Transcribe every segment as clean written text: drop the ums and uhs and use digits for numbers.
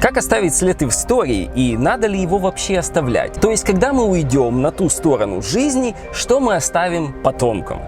Как оставить след в истории и надо ли его вообще оставлять? То есть, когда мы уйдем на ту сторону жизни, что мы оставим потомкам?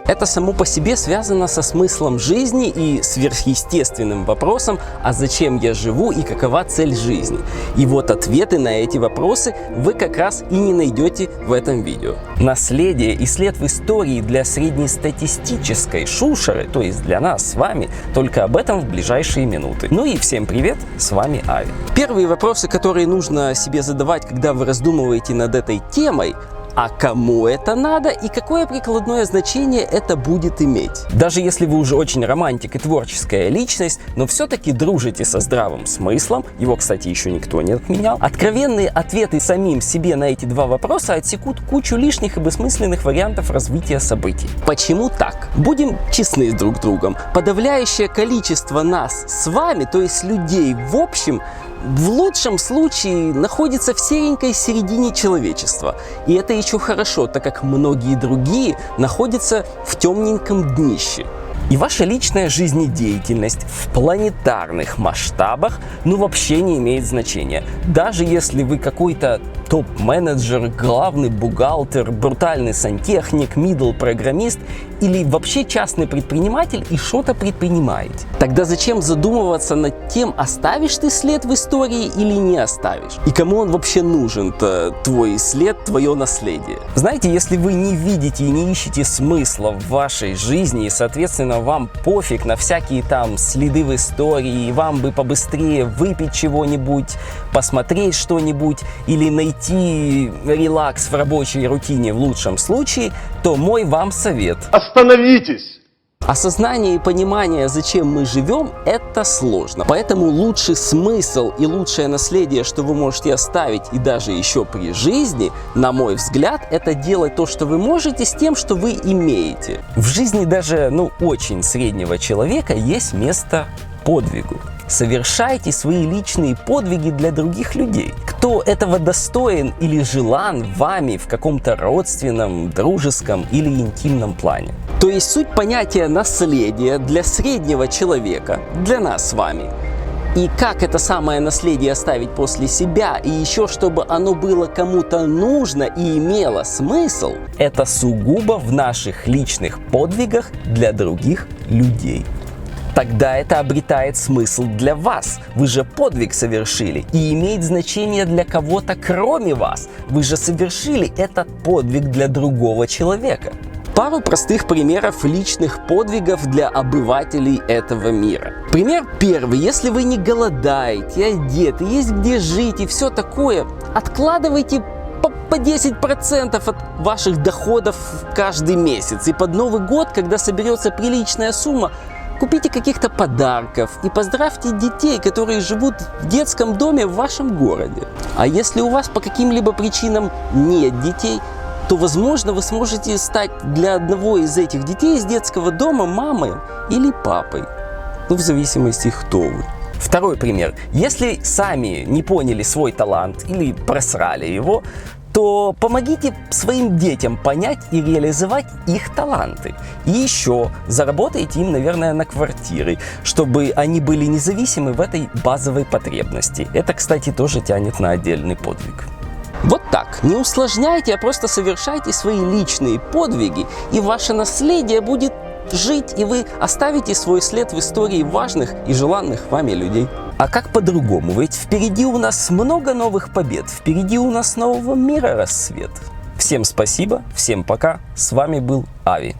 Это само по себе связано со смыслом жизни и сверхъестественным вопросом, а зачем я живу и какова цель жизни. И вот ответы на эти вопросы вы как раз и не найдете в этом видео. Наследие и след в истории для среднестатистической шушеры, то есть для нас с вами, только об этом в ближайшие минуты. Ну и всем привет, с вами Ави. Первые вопросы, которые нужно себе задавать, когда вы раздумываете над этой темой: а кому это надо и какое прикладное значение это будет иметь? Даже если вы уже очень романтик и творческая личность, но все-таки дружите со здравым смыслом, его, кстати, еще никто не отменял, откровенные ответы самим себе на эти два вопроса отсекут кучу лишних и бессмысленных вариантов развития событий. Почему так? Будем честны друг с другом. Подавляющее количество нас с вами, то есть людей в общем, в лучшем случае находится в серенькой середине человечества. И это еще хорошо, так как многие другие находятся в темненьком днище. И ваша личная жизнедеятельность в планетарных масштабах вообще не имеет значения. Даже если вы какой-то топ-менеджер, главный бухгалтер, брутальный сантехник, мидл-программист или вообще частный предприниматель и что-то предпринимаете. Тогда зачем задумываться над тем, оставишь ты след в истории или не оставишь? И кому он вообще нужен-то, твой след, твое наследие? Знаете, если вы не видите и не ищете смысла в вашей жизни, и, соответственно, вам пофиг на всякие там следы в истории, и вам бы побыстрее выпить чего-нибудь, посмотреть что-нибудь или найти релакс в рабочей рутине в лучшем случае, то мой вам совет: остановитесь! Осознание и понимание, зачем мы живем, это сложно. Поэтому лучший смысл и лучшее наследие, что вы можете оставить и даже еще при жизни, на мой взгляд, это делать то, что вы можете, с тем, что вы имеете. В жизни даже, очень среднего человека есть место подвигу. Совершайте свои личные подвиги для других людей. Кто этого достоин или желан вами в каком-то родственном, дружеском или интимном плане. То есть суть понятия наследия для среднего человека, для нас с вами. И как это самое наследие оставить после себя, и еще чтобы оно было кому-то нужно и имело смысл, это сугубо в наших личных подвигах для других людей. Тогда это обретает смысл для вас. Вы же подвиг совершили и имеет значение для кого-то кроме вас. Вы же совершили этот подвиг для другого человека. Пару простых примеров личных подвигов для обывателей этого мира. Пример первый. Если вы не голодаете, одеты, есть где жить и все такое, откладывайте по 10% от ваших доходов каждый месяц. И под Новый год, когда соберется приличная сумма, купите каких-то подарков и поздравьте детей, которые живут в детском доме в вашем городе. А если у вас по каким-либо причинам нет детей, то, возможно, вы сможете стать для одного из этих детей из детского дома мамой или папой. В зависимости, кто вы. Второй пример. Если сами не поняли свой талант или просрали его, то помогите своим детям понять и реализовать их таланты. И еще заработайте им, наверное, на квартиры, чтобы они были независимы в этой базовой потребности. Это, кстати, тоже тянет на отдельный подвиг. Вот так. Не усложняйте, а просто совершайте свои личные подвиги, и ваше наследие будет жить, и вы оставите свой след в истории важных и желанных вами людей. А как по-другому? Ведь впереди у нас много новых побед, впереди у нас нового мира рассвет. Всем спасибо, всем пока, с вами был Ави.